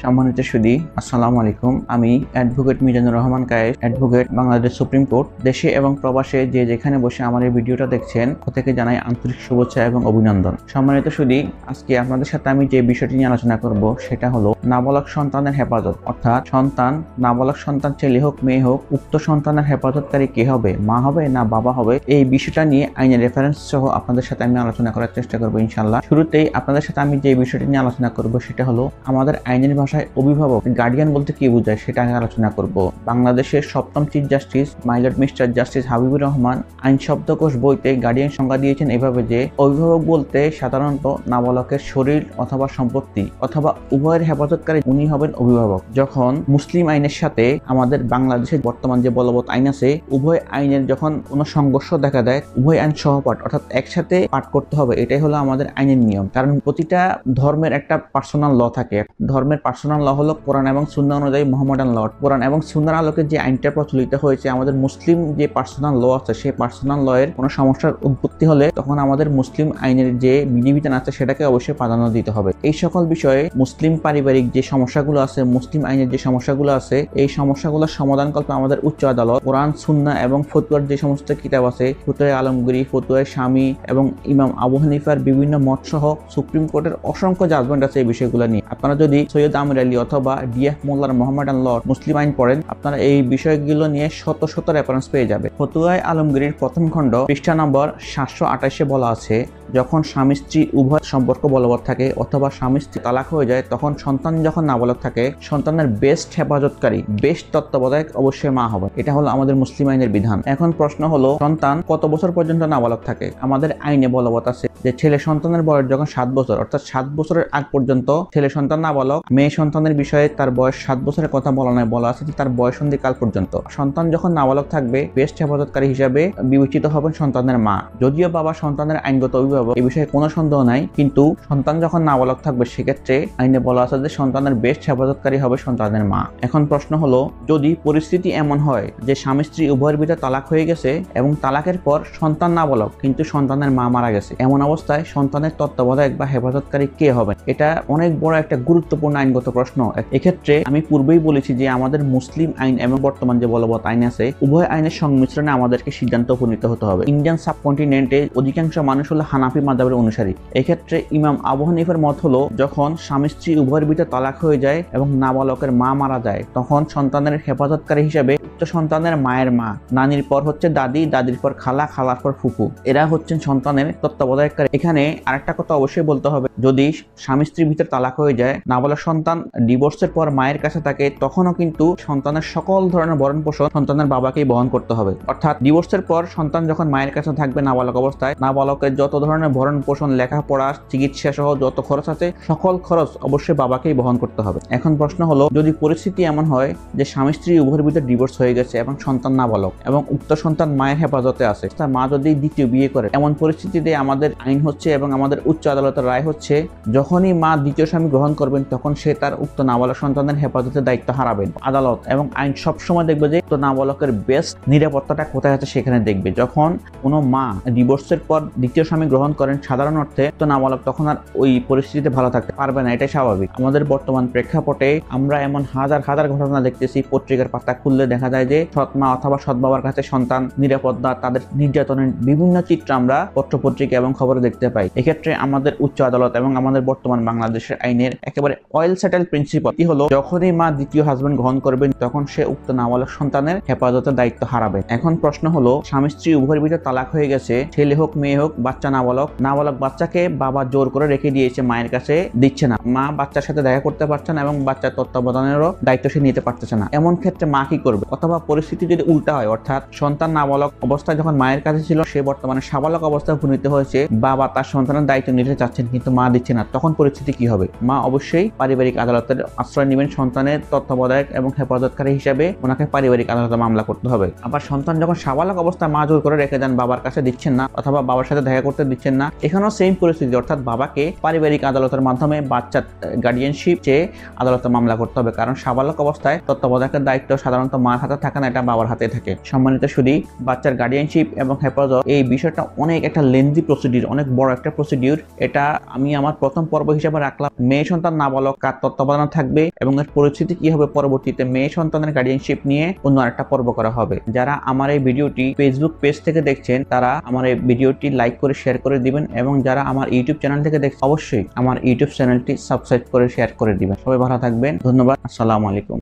সম্মানিত সুধী, আসসালামু আলাইকুম। আমি advocate Mizanur Rahman Kayes, advocate, Bangladesh supreme court. দেশে এবং প্রবাসে যে যেখানে বসে আমার এই ভিডিওটা দেখছেন, প্রত্যেকে জানাই আন্তরিক শুভেচ্ছা এবং অভিনন্দন। সম্মানিত সুধী, আজকে আপনাদের সাথে আমি যে বিষয়টি নিয়ে আলোচনা করব সেটা হলো নাবালক সন্তানের হেফাজত, অর্থাৎ নাবালক সন্তান ছেলে হোক মেয়ে হোক, উক্ত সন্তানের হেফাজতকারী কে হবে, মা হবে না বাবা হবে, এই বিষয়টা নিয়ে আইনের রেফারেন্স সহ আপনাদের সাথে আমি আলোচনা করার চেষ্টা করবো ইনশাআল্লাহ। শুরুতেই আপনাদের সাথে আমি যে বিষয়টি নিয়ে আলোচনা করব সেটা হলো আমাদের আইনের ভাষায় অভিভাবক, গার্ডিয়ান বলতে কি বোঝায় সেটা আমি আলোচনা করব। বাংলাদেশের 7ম chief justice my lord mister justice Habibur Rahman আইন শব্দকোষ বইতে গার্ডিয়ান সংজ্ঞা দিয়েছেন এভাবে যে অভিভাবক বলতে সাধারণত নাবালকের শরীর অথবা সম্পত্তি অথবা উভয়ের হেফাজতকারী উনি হবেন অভিভাবক। যখন মুসলিম আইনের সাথে আমাদের বাংলাদেশের বর্তমান যে বলবৎ আইন আছে, উভয় আইনের যখন কোনো সংঘর্ষ দেখা দেয়, উভয় আইন সহপাঠ অর্থাৎ একসাথে পাঠ করতে হবে, এটাই হলো আমাদের আইনের নিয়ম। কারণ প্রতিটা ধর্মের একটা পার্সোনাল ল থাকে। ধর্মের পার্সোনাল ল হলো কোরআন এবং সুন্নাহ অনুযায়ী মুহাম্মাদান ল। কোরআন এবং সুন্নাহর আলোকে যে আইনটা প্রচলিত হয়েছে, আমাদের মুসলিম যে পার্সোনাল ল আছে, সেই পার্সোনাল ল এর কোনো সমস্যার উৎপত্তি হলে তখন আমাদের মুসলিম আইনের যে বিধিবিধান আছে সেটাকে অবশ্যই প্রাধান্য দিতে হবে। এই সকল বিষয়ে মুসলিম পারিবারিক যে সমস্যাগুলো আছে, মুসলিম আইনের যে সমস্যাগুলো আছে, এই সমস্যাগুলোর সমাধানকল্পে আমাদের উচ্চ আদালত কোরআন, সুন্নাহ এবং ফতোয়ার যে সমস্ত কিতাব আছে, ফতোয়া আলমগীরি, ফতোয়া শামী এবং ইমাম আবু হানিফার বিভিন্ন মত সহ সুপ্রিম কোর্টের অসংখ্য জাজমেন্ট আছে এই বিষয়গুলো নিয়ে। আপনারা যদি সৈয়দ আমির আলী অথবা ডিএফ মোল্লার মুহাম্মাদান ল মুসলিম আইন পড়েন, আপনারা এই বিষয়গুলো নিয়ে শত শত রেফারেন্স পেয়ে যাবে। ফতোয়া আলমগীরির প্রথম খণ্ড পৃষ্ঠা নম্বর 728 বলা আছে, যখন স্বামী স্ত্রী উভয় সম্পর্ক বলবৎ থাকে অথবা স্বামী স্ত্রী তালাক হয়ে যায়, তখন সন্তান যখন নাবালক থাকে, সন্তানের বেস্ট হেফাজতকারী, বেস্ট তত্ত্বাবধায়ক অবশ্যই মা হবে। এটা হলো আমাদের মুসলিম আইনের বিধান। এখন প্রশ্ন হলো, সন্তান কত বছর পর্যন্ত নাবালক থাকে? আমাদের আইনে বলবৎ আছে যে ছেলে সন্তানের বয়স যখন 7 বছর, অর্থাৎ 7 বছরের আগ পর্যন্ত ছেলে সন্তান নাবালক। মেয়ে সন্তানের বিষয়ে তার বয়স 7 বছরের কথা বলা নয়, বলা আছে যে তার বয়সন্ধি কাল পর্যন্ত। সন্তান যখন নাবালক থাকবে, বেস্ট হেফাজতকারী হিসাবে বিবেচিত হবেন সন্তানের মা। যদিও বাবা সন্তানের আইনগত অভিভাবক, এই বিষয়ে কোনো সন্দেহ নাই, কিন্তু সন্তান যখন নাবালক থাকবে সেক্ষেত্রে আইনে বলা আছে যে সন্তানের বেস্ট হেফাজতকারী হবে সন্তানের মা। এখন প্রশ্ন হলো, যদি পরিস্থিতি এমন হয় যে স্বামী স্ত্রী উভয়ের ভিতরে তালাক হয়ে গেছে এবং তালাকের পর সন্তান নাবালক কিন্তু সন্তানের মা মারা গেছে, এমন অবস্থায় সন্তানের তত্ত্বাবধায়ক বা হেফাজতকারী কে হবে? এটা অনেক বড় একটা গুরুত্বপূর্ণ আইনগত প্রশ্ন। এক্ষেত্রে আমি পূর্বেই বলেছি যে আমাদের মুসলিম আইন এবং বর্তমান যে বলবৎ আইন আছে, উভয় আইনের সংমিশ্রণে আমাদেরকে সিদ্ধান্ত উপনীত হতে হবে। ইন্ডিয়ান সাবকন্টিনেন্টে অধিকাংশ মানুষ হলো হানাফি মাযহাবের অনুসারী। এক্ষেত্রে ইমাম আবু হানিফার মত হলো, যখন স্বামী স্ত্রী উভয়ের ভিতরে তালাক হয়ে যায় এবং নাবালকের মা মারা যায়, তখন সন্তানের হেফাজতকারী হিসেবে উক্ত সন্তানের মায়ের মা, নানির পর হচ্ছে দাদি, দাদির পর খালা, খালার পর ফুফু, এরা হচ্ছেন সন্তানের তত্ত্বাবধায়ককারী। এখানে আরেকটা কথা অবশ্যই বলতে হবে, যদি স্বামী স্ত্রীর ভিতরে তালাক হয়ে যায়, নাবালক সন্তান ডিভোর্সের পর মায়ের কাছে থাকে, তখনও কিন্তু সন্তানের সকল ধরনের ভরণ পোষণ সন্তানের বাবাকেই বহন করতে হবে। অর্থাৎ ডিভোর্সের পর সন্তান যখন মায়ের কাছে থাকবে নাবালক অবস্থায়, নাবালকের যত ধরনের ভরণ পোষণ, লেখাপড়া, চিকিৎসা সহ যত খরচ আছে, সকল খরচ অবশ্যই বাবাকেই বহন করতে হবে। এখন প্রশ্ন হলো, যদি পরিস্থিতি এমন হয় যে স্বামী স্ত্রী উভয়ের ভিতরে ডিভোর্স হয়ে গেছে এবং সন্তান নাবালক এবং উক্ত সন্তান মায়ের হেফাজতে আছে, তার মা যদি দ্বিতীয় বিয়ে করে, এমন পরিস্থিতিতে আমাদের আইন হচ্ছে এবং আমাদের উচ্চ আদালতের রায় হচ্ছে, যখনই মা দ্বিতীয় স্বামী গ্রহণ করবেন তখন সে তার উক্ত নাবালক সন্তানের হেফাজতের দায়িত্ব হারাবেন। আদালত এবং আইন সবসময় দেখবে যে উক্ত নাবালকের বেস্ট নিরাপত্তাটা কোথায় আছে সেখানে দেখবে। যখন কোনো মা ডিভোর্সের পর দ্বিতীয় স্বামী গ্রহণ করেন, সাধারণ অর্থে তো নাবালক তখন আর ওই পরিস্থিতিতে ভালো থাকতে পারবে না, এটাই স্বাভাবিক। আমাদের বর্তমান প্রেক্ষাপটে আমরা এমন হাজার হাজার ঘটনা দেখতেছি, পত্রিকার পাতা খুললে দেখা যায় যে সৎ মা অথবা সৎ বাবার কাছে সন্তান নিরাপত্তা, তাদের নির্যাতনের বিভিন্ন চিত্র আমরা পত্রপত্রিকা এবং খবরে দেখতে পাই। এক্ষেত্রে আমাদের উচ্চ আদালত এবং আমাদের বর্তমান বাংলাদেশের আইনের একেবারে অয়েল সেটেল প্রিন্সিপাল কি হলো, যখনই মা দ্বিতীয় হাজবেন্ড গ্রহণ করবেন তখন সে উক্ত নাবালক সন্তানের হেফাজতের দায়িত্ব হারাবে। এখন প্রশ্ন হলো, স্বামী স্ত্রী উভয়ের ভিতরে তালাক হয়ে গেছে, ছেলে হোক মেয়ে হোক, বাচ্চা নাবালক, বাচ্চাকে বাবা জোর করে রেখে দিয়েছে, মায়ের কাছে দিচ্ছে না, মা বাচ্চার সাথে দেখা করতে পারছে না এবং বাচ্চার তত্ত্বাবধানেরও দায়িত্ব সে নিতে পারতেছে না, এমন ক্ষেত্রে মা কি করবে? অথবা পরিস্থিতি যদি উল্টা হয়, অর্থাৎ সন্তান নাবালক অবস্থায় যখন মায়ের কাছে ছিল, সে বর্তমানে সাবালক অবস্থায় উপনীত হয়েছে, বাবা তার সন্তানের দায়িত্ব নিতে চাচ্ছেন কিন্তু মা দিচ্ছে না, তখন পরিস্থিতি কি হবে? মা অবশ্যই পারিবারিক আদালতের আশ্রয় নেবেন, সন্তানের তত্ত্বাবধায়ক এবং হেফাজতকারী হিসাবে ওনাকে পারিবারিক আদালতে মামলা করতে হবে। আবার সন্তান যখন সাবালক অবস্থায় মা জোর করে রেখে দেন, বাবার কাছে দিচ্ছেন না অথবা বাবার সাথে দেখা করতে দিচ্ছেন না, এখানেও সেম পরিস্থিতি, অর্থাৎ বাবাকে পারিবারিক আদালতের মাধ্যমে বাচ্চার গার্ডিয়ানশিপ চেয়ে আদালতে মামলা করতে হবে, কারণ সাবালক অবস্থায় তত্ত্বাবধায়কের দায়িত্ব সাধারণত মার হাতে থাকে না, এটা বাবার হাতে থাকে। সম্মানিত শুধু বাচ্চার গার্ডিয়ানশিপ এবং হেফাজত এই বিষয়টা অনেক একটা লেন্দি প্রসিডিউর, অনেক বড় একটা প্রসিডিউর। এটা আমি আমার প্রথম পর্ব হিসেবে রাখলাম মেয়ে সন্তান নাবালক কার তত্ত্বাবধানে থাকবে এবং এর পরিস্থিতি কি হবে পরবর্তীতে মেয়ে সন্তানের গার্ডিয়ানশিপ নিয়ে অন্য আরেকটা পর্ব করা হবে। যারা আমার এই ভিডিওটি ফেসবুক পেজ থেকে দেখছেন তারা আমার এই ভিডিওটি লাইক করে শেয়ার করে দিবেন এবং যারা আমার ইউটিউব চ্যানেল থেকে দেখছেন অবশ্যই আমার ইউটিউব চ্যানেলটি সাবস্ক্রাইব করে শেয়ার করে দিবেন। সবাই ভালো থাকবেন, ধন্যবাদ, আসসালামু আলাইকুম।